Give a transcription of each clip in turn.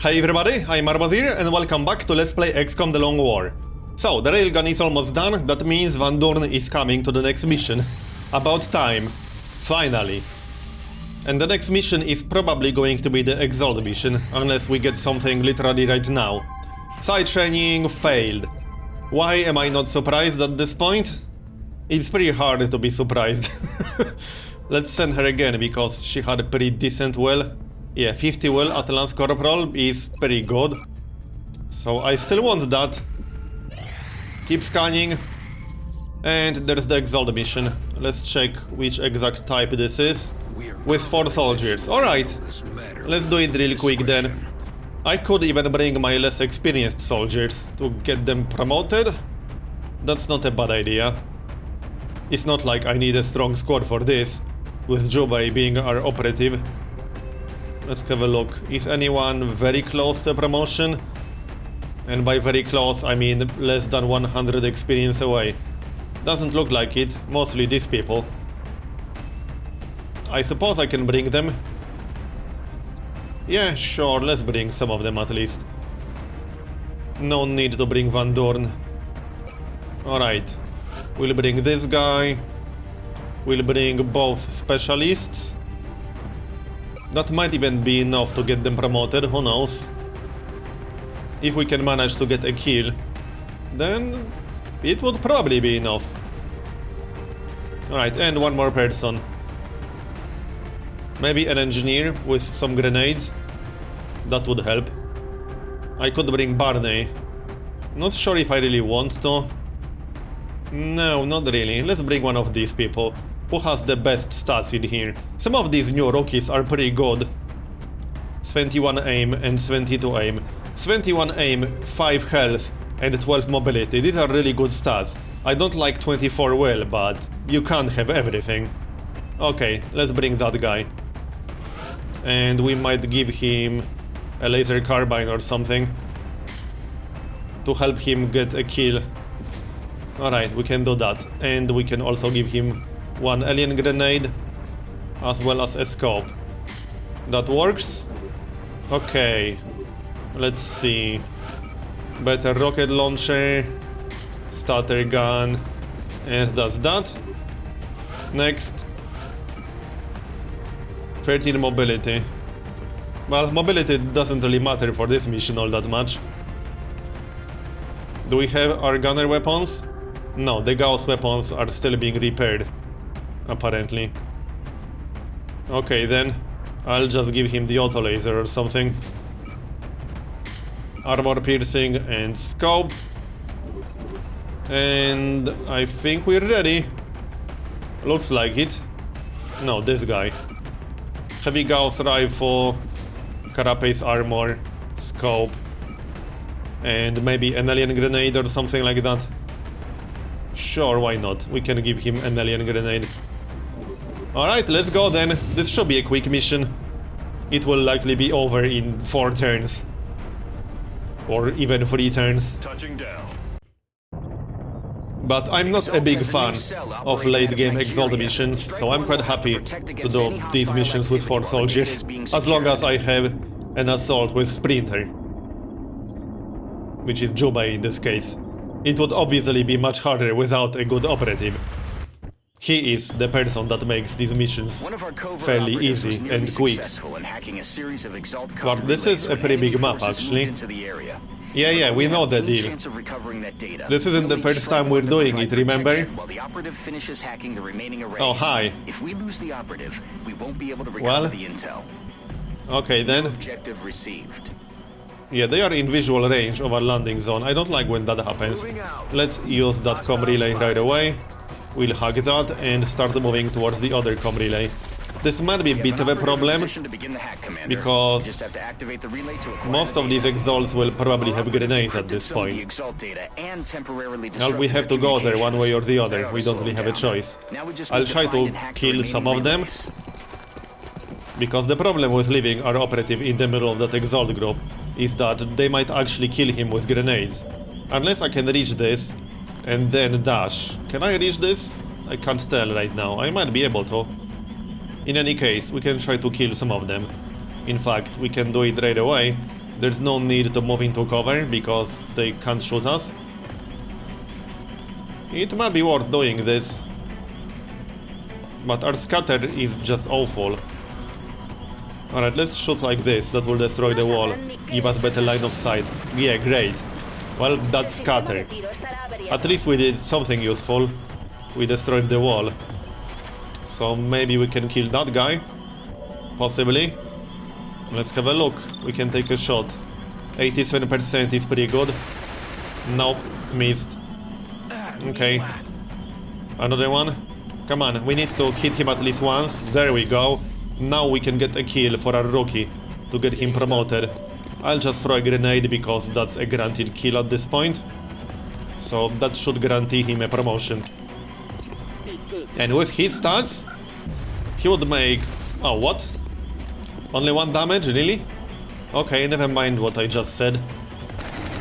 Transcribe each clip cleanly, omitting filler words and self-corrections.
Hey everybody, I'm Marbozir and welcome back to Let's Play XCOM The Long War. So, the railgun is almost done, that means Van Dorn is coming to the next mission. About time. Finally. And the next mission is probably going to be the exalt mission, unless we get something literally right now. Side training failed. Why am I not surprised at this point? It's pretty hard to be surprised. Let's send her again, because she had a pretty decent well. Yeah, 50 well at Lance Corporal is pretty good. So I still want that. Keep scanning. And there's the exalt mission. Let's check which exact type this is. With 4 soldiers. Alright. Let's do it real quick then. I could even bring my less experienced soldiers to get them promoted. That's not a bad idea. It's not like I need a strong squad for this, with Jubei being our operative. Let's have a look. Is anyone very close to promotion? And by very close, I mean less than 100 experience away. Doesn't look like it. Mostly these people. I suppose I can bring them. Yeah, sure, let's bring some of them at least. No need to bring Van Dorn. Alright. We'll bring this guy. We'll bring both specialists. That might even be enough to get them promoted, who knows. If we can manage to get a kill, then it would probably be enough. Alright, and one more person. Maybe an engineer with some grenades. That would help. I could bring Barney. Not sure if I really want to. No, not really. Let's bring one of these people. Who has the best stats in here? Some of these new rookies are pretty good. 21 aim and 22 aim. 21 aim, 5 health and 12 mobility. These are really good stats. I don't like 24 will, but you can't have everything. Okay, let's bring that guy. And we might give him a laser carbine or something to help him get a kill. Alright, we can do that. And we can also give him one alien grenade, as well as a scope. That works? Okay. Let's see. Better rocket launcher, starter gun, and that's that. Next. 13 mobility. Well, mobility doesn't really matter for this mission all that much. Do we have our gunner weapons? No, the Gauss weapons are still being repaired. Apparently. Okay, then I'll just give him the auto laser or something. Armor piercing and scope. And I think we're ready. Looks like it. No, this guy. Heavy Gauss rifle, carapace armor, scope, and maybe an alien grenade or something like that. Sure, why not? We can give him an alien grenade. Alright, let's go then. This should be a quick mission. It will likely be over in 4 turns. Or even 3 turns. Touching down. But I'm not a big fan of late game exalt missions, so I'm quite happy to do these missions with 4 soldiers, as long as I have an assault with Sprinter. Which is Jubei in this case. It would obviously be much harder without a good operative. He is the person that makes these missions fairly easy and quick. But this is a pretty big map, actually. Yeah, we know the deal. This isn't the first time we're doing it, remember? Oh, hi. Well, okay then. Yeah, they are in visual range of our landing zone. I don't like when that happens. Let's use that comm relay right away. We'll hack that and start moving towards the other comm relay. This might be a bit of a problem, because most of these exalts will probably have grenades at this point. Well, we have to go there one way or the other, we don't really have a choice. I'll try to kill some of them, because the problem with leaving our operative in the middle of that exalt group is that they might actually kill him with grenades. Unless I can reach this and then dash. Can I reach this? I can't tell right now. I might be able to. In any case, we can try to kill some of them. In fact, we can do it right away, There's no need to move into cover because they can't shoot us. It might be worth doing this. But our scatter is just awful. Alright, let's shoot like this. That will destroy the wall. Give us better line of sight. Yeah, great. Well, that's scatter. At least we did something useful. We destroyed the wall. So maybe we can kill that guy. Possibly. Let's have a look. We can take a shot. 87% is pretty good. Nope, missed. Okay. Another one. Come on, we need to hit him at least once. There we go. Now we can get a kill for our rookie to get him promoted. I'll just throw a grenade because that's a guaranteed kill at this point. So that should guarantee him a promotion. And with his stats, he would make... Oh, what? Only 1 damage? Really? Okay, never mind what I just said.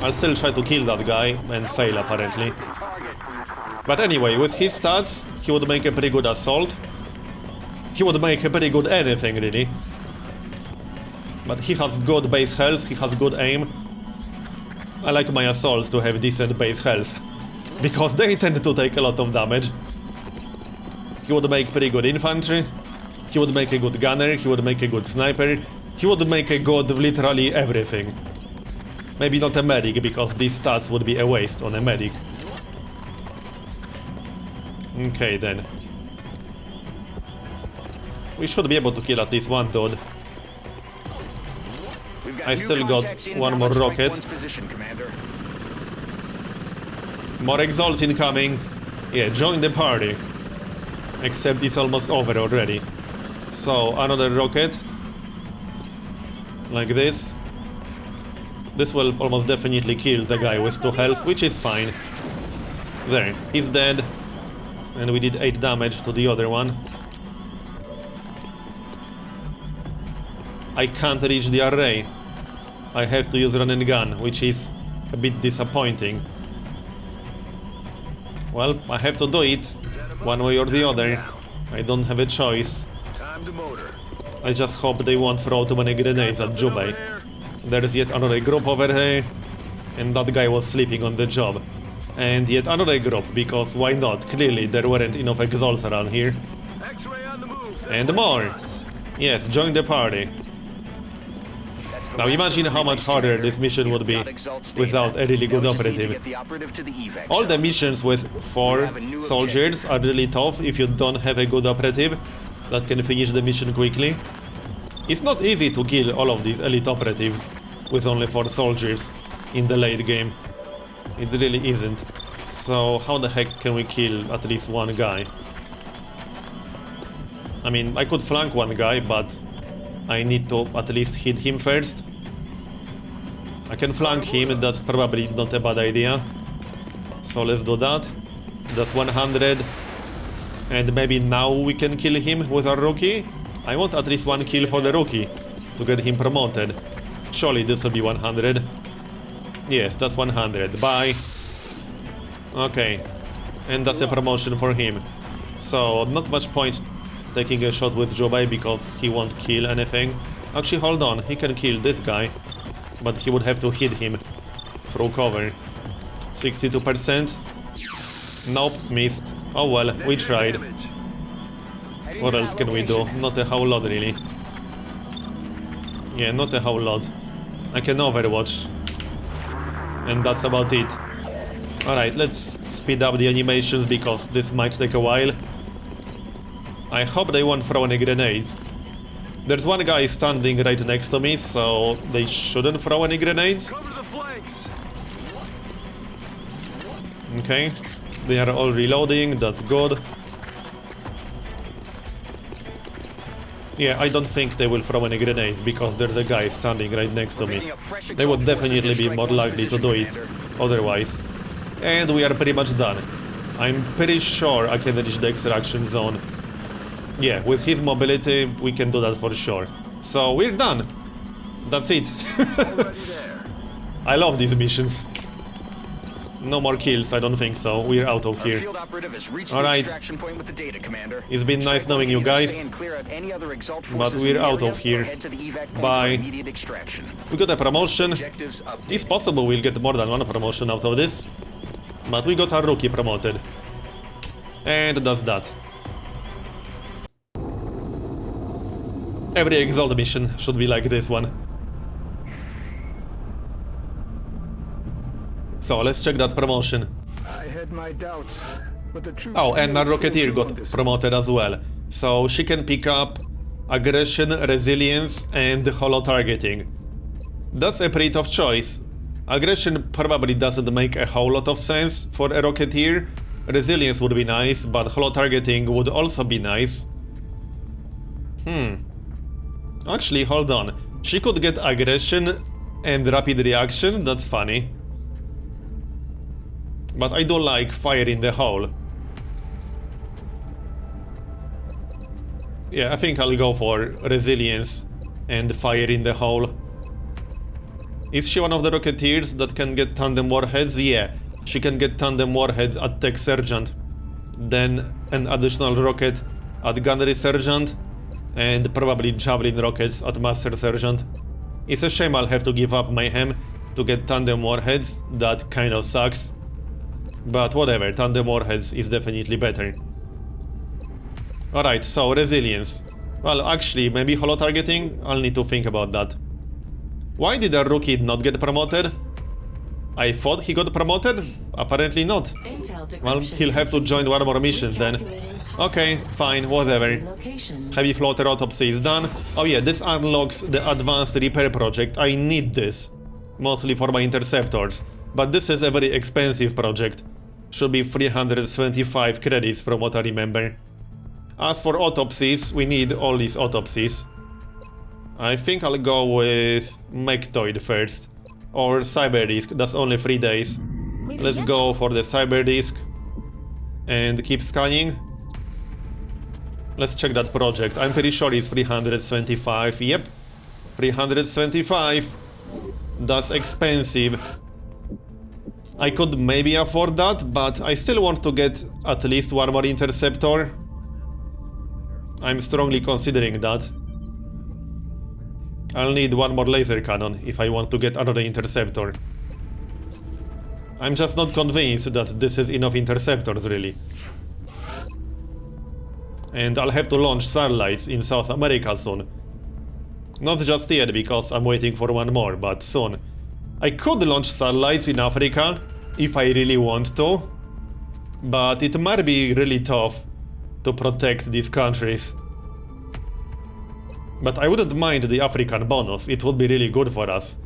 I'll still try to kill that guy and fail apparently. But anyway, with his stats, he would make a pretty good assault. He would make a pretty good anything, really. But he has good base health, he has good aim. I like my assaults to have decent base health, because they tend to take a lot of damage. He would make pretty good infantry. He would make a good gunner, he would make a good sniper. He would make a good literally everything. Maybe not a medic, because these stats would be a waste on a medic. Okay then. We should be able to kill at least one dude. I still got one more rocket. More exalts incoming. Yeah, join the party. Except it's almost over already. So, another rocket. Like this. This will almost definitely kill the guy with 2 health, which is fine. There, he's dead. And we did 8 damage to the other one. I can't reach the array. I have to use run and gun, which is a bit disappointing. Well, I have to do it, one way or the other. I don't have a choice. I just hope they won't throw too many grenades at Jubei. There's yet another group over there, and that guy was sleeping on the job. And yet another group, because why not? Clearly there weren't enough exalts around here. And more! Yes, join the party. Now imagine how much harder this mission would be without a really good operative. All the missions with 4 soldiers are really tough if you don't have a good operative that can finish the mission quickly. It's not easy to kill all of these elite operatives with only 4 soldiers in the late game. It really isn't. So how the heck can we kill at least one guy? I mean, I could flank one guy, but I need to at least hit him first. I can flank him, that's probably not a bad idea. So let's do that. That's 100. And maybe now we can kill him with our rookie? I want at least 1 kill for the rookie to get him promoted. Surely this will be 100. Yes, that's 100. Bye. Okay. And that's a promotion for him. So, not much point taking a shot with Jubei because he won't kill anything. Actually, hold on. He can kill this guy. But he would have to hit him through cover. 62%. Nope, missed. Oh well, we tried. What else can we do? Not a whole lot, really. Yeah, not a whole lot. I can overwatch. And that's about it. Alright, let's speed up the animations because this might take a while. I hope they won't throw any grenades. There's one guy standing right next to me, so they shouldn't throw any grenades. Okay, they are all reloading, that's good. Yeah, I don't think they will throw any grenades because there's a guy standing right next to me. They would definitely be more likely to do it otherwise. And we are pretty much done. I'm pretty sure I can reach the extraction zone. Yeah, with his mobility, we can do that for sure. So, we're done. That's it. I love these missions. No more kills, I don't think so. We're out of here. Alright. It's been nice knowing you guys, but we're out of here. Bye. We got a promotion. It's possible we'll get more than one promotion out of this, but we got our rookie promoted. And that's that. Every exalt mission should be like this one. So let's check that promotion. I had my doubts, but the truth. Oh, and our Rocketeer got promoted as well. So she can pick up aggression, resilience, and holo targeting. That's a pretty tough choice. Aggression probably doesn't make a whole lot of sense for a Rocketeer. Resilience would be nice, but holo targeting would also be nice. Actually, hold on. She could get aggression and rapid reaction, that's funny. But I do like fire in the hole. Yeah, I think I'll go for resilience and fire in the hole. Is she one of the Rocketeers that can get tandem warheads? Yeah, she can get tandem warheads at Tech Sergeant. Then an additional rocket at Gunnery Sergeant. And probably Javelin rockets at Master Sergeant. It's a shame I'll have to give up Mayhem to get tandem warheads. That kind of sucks. But whatever, tandem warheads is definitely better. Alright, so resilience. Well, actually, maybe holo targeting? I'll need to think about that. Why did our rookie not get promoted? I thought he got promoted? Apparently not. Well, he'll have to join one more mission then. Okay, fine, whatever. Heavy floater autopsy is done. Oh yeah, this unlocks the advanced repair project. I need this. Mostly for my interceptors. But this is a very expensive project. Should be 375 credits from what I remember. As for autopsies, we need all these autopsies. I think I'll go with Mechtoid first. Or Cyberdisk, that's only 3 days. Let's go for the Cyberdisk. And keep scanning. Let's check that project. I'm pretty sure it's 325. Yep. 325. That's expensive. I could maybe afford that, but I still want to get at least one more interceptor. I'm strongly considering that. I'll need one more laser cannon if I want to get another interceptor. I'm just not convinced that this is enough interceptors, really. And I'll have to launch satellites in South America soon. Not just yet, because I'm waiting for one more, but soon. I could launch satellites in Africa, if I really want to. But it might be really tough to protect these countries. But I wouldn't mind the African bonus, it would be really good for us.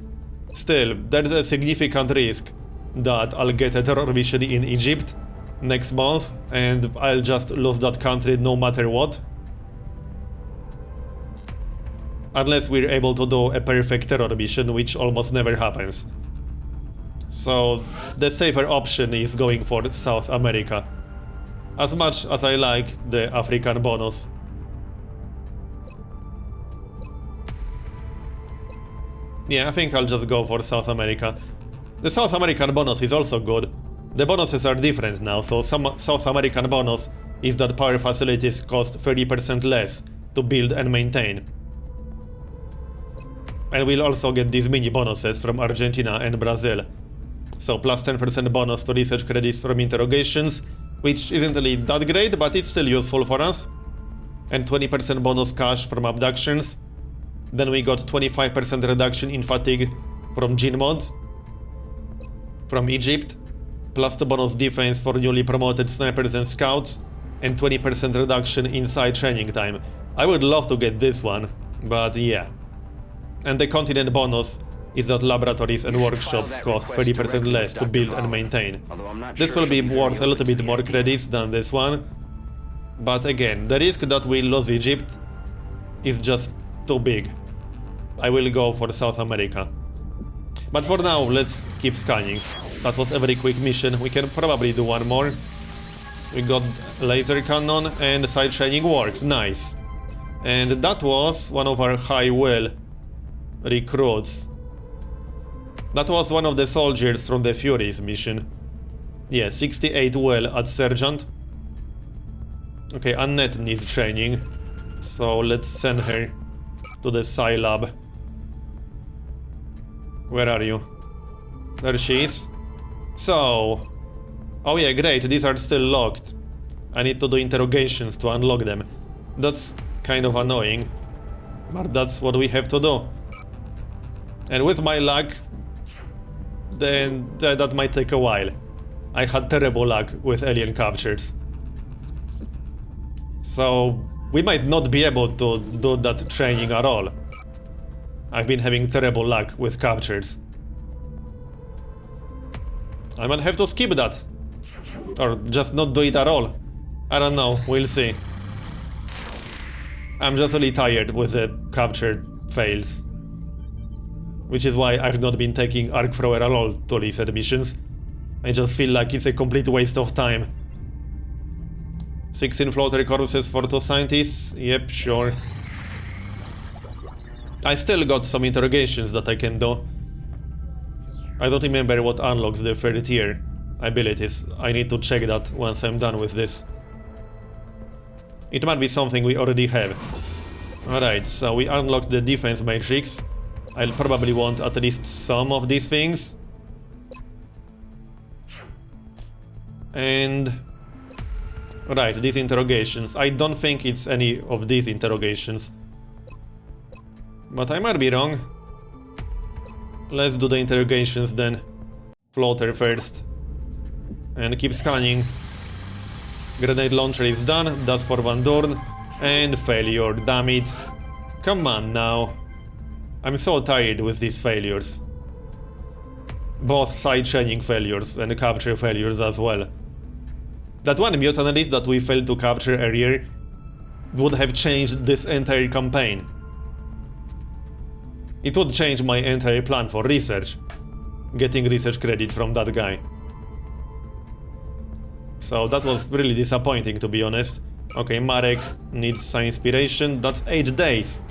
Still, there's a significant risk that I'll get a terror mission in Egypt next month, and I'll just lose that country no matter what. Unless we're able to do a perfect terror mission, which almost never happens. So the safer option is going for South America. As much as I like the African bonus. Yeah, I think I'll just go for South America. The South American bonus is also good. The bonuses are different now, so some South American bonus is that power facilities cost 30% less to build and maintain. And we'll also get these mini bonuses from Argentina and Brazil. So plus 10% bonus to research credits from interrogations, which isn't really that great, but it's still useful for us. And 20% bonus cash from abductions. Then we got 25% reduction in fatigue from gene mods from Egypt, plus the bonus defense for newly promoted snipers and scouts, and 20% reduction in side training time. I would love to get this one, but yeah. And the continent bonus is that laboratories and workshops cost 30% less to build and maintain. This will be worth a little bit more credits than this one, but again, the risk that we lose Egypt is just too big. I will go for South America. But for now, let's keep scanning. That was a very quick mission. We can probably do one more. We got laser cannon and side training worked. Nice. And that was one of our high will recruits. That was one of the soldiers from the Furies mission. Yeah, 68 well at Sergeant. Okay, Annette needs training. So let's send her to the Psi Lab. Where are you? There she is. So... Oh yeah, great, these are still locked. I need to do interrogations to unlock them. That's kind of annoying. But that's what we have to do. And with my luck, then that might take a while. I had terrible luck with alien captures. So we might not be able to do that training at all. I've been having terrible luck with captures. I might have to skip that. Or just not do it at all. I don't know, we'll see. I'm just really tired with the capture fails. Which is why I've not been taking Arc Thrower at all to these missions. I just feel like it's a complete waste of time. 16 floater corpses for 2 scientists? Yep, sure. I still got some interrogations that I can do. I don't remember what unlocks the 3rd tier abilities. I need to check that once I'm done with this. It might be something we already have. Alright, so we unlocked the defense matrix. I'll probably want at least some of these things. And... Right, these interrogations. I don't think it's any of these interrogations. But I might be wrong. Let's do the interrogations then. Floater first. And keep scanning. Grenade launcher is done, that's for Van Dorn. And failure, damn it. Come on now. I'm so tired with these failures. Both side training failures and capture failures as well. That one mutantist that we failed to capture earlier would have changed this entire campaign. It would change my entire plan for research. Getting research credit from that guy. So that was really disappointing, to be honest. Okay, Marek needs some inspiration. That's 8 days.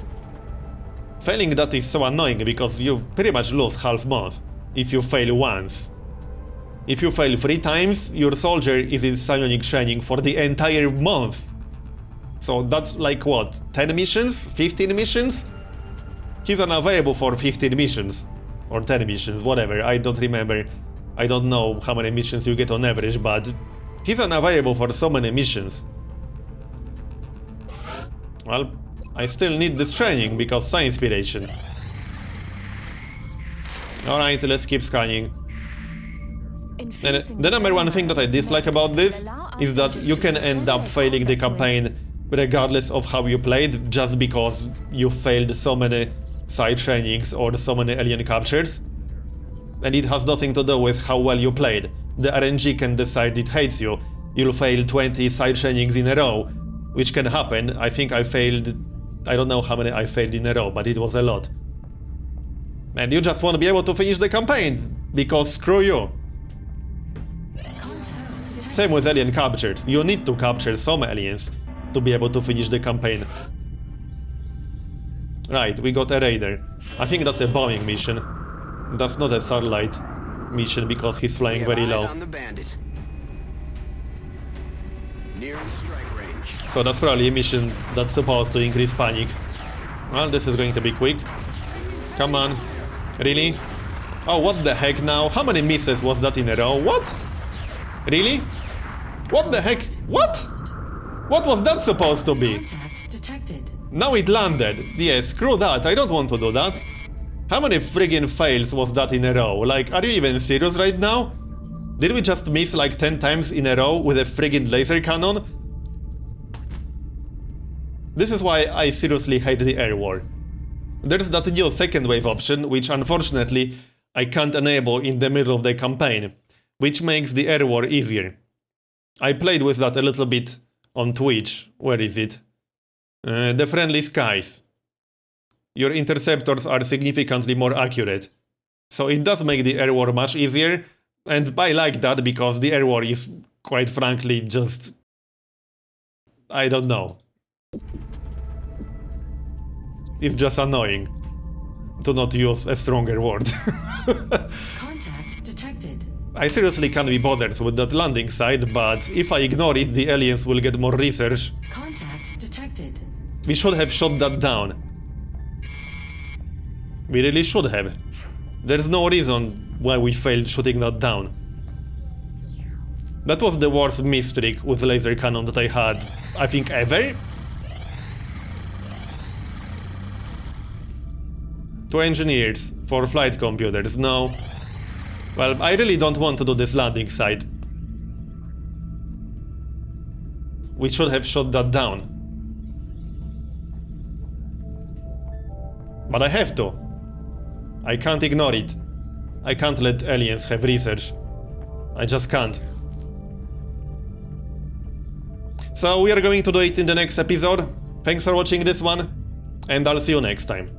Failing that is so annoying because you pretty much lose half month if you fail once. If you fail 3 times, your soldier is in psionic training for the entire month. So that's like what, 10 missions? 15 missions? He's unavailable for 15 missions. Or 10 missions, whatever, I don't remember. I don't know how many missions you get on average, but he's unavailable for so many missions. Well, I still need this training because science inspiration. Alright, let's keep scanning. And the number one thing that I dislike about this is that you can end up failing the campaign regardless of how you played, just because you failed so many side trainings or so many alien captures. And it has nothing to do with how well you played. The RNG can decide it hates you. You'll fail 20 side trainings in a row, which can happen. I think I failed... I don't know how many I failed in a row, but it was a lot. And you just won't be able to finish the campaign, because screw you. Same with alien captures. You need to capture some aliens to be able to finish the campaign. Right, we got a raider. I think that's a bombing mission. That's not a satellite mission because he's flying very low. So that's probably a mission that's supposed to increase panic. Well, this is going to be quick. Come on. Really? Oh, what the heck now? How many misses was that in a row? What? Really? What the heck? What? What was that supposed to be? Now it landed. Yeah, screw that. I don't want to do that. How many friggin' fails was that in a row? Like, are you even serious right now? Did we just miss like 10 times in a row with a friggin' laser cannon? This is why I seriously hate the air war. There's that new second wave option, which unfortunately I can't enable in the middle of the campaign, which makes the air war easier. I played with that a little bit on Twitch. Where is it? The friendly skies. Your interceptors are significantly more accurate. So it does make the air war much easier, and I like that because the air war is, quite frankly, just... I don't know. It's just annoying, to not use a stronger word. Contact detected. I seriously can't be bothered with that landing site, but if I ignore it, the aliens will get more research. Contact detected. We should have shot that down. We really should have. There's no reason why we failed shooting that down. That was the worst miss trick with laser cannon that I had, I think, ever? 2 engineers, 4 flight computers, no. Well, I really don't want to do this landing site. We should have shot that down. But I have to. I can't ignore it. I can't let aliens have research. I just can't. So we are going to do it in the next episode. Thanks for watching this one, and I'll see you next time.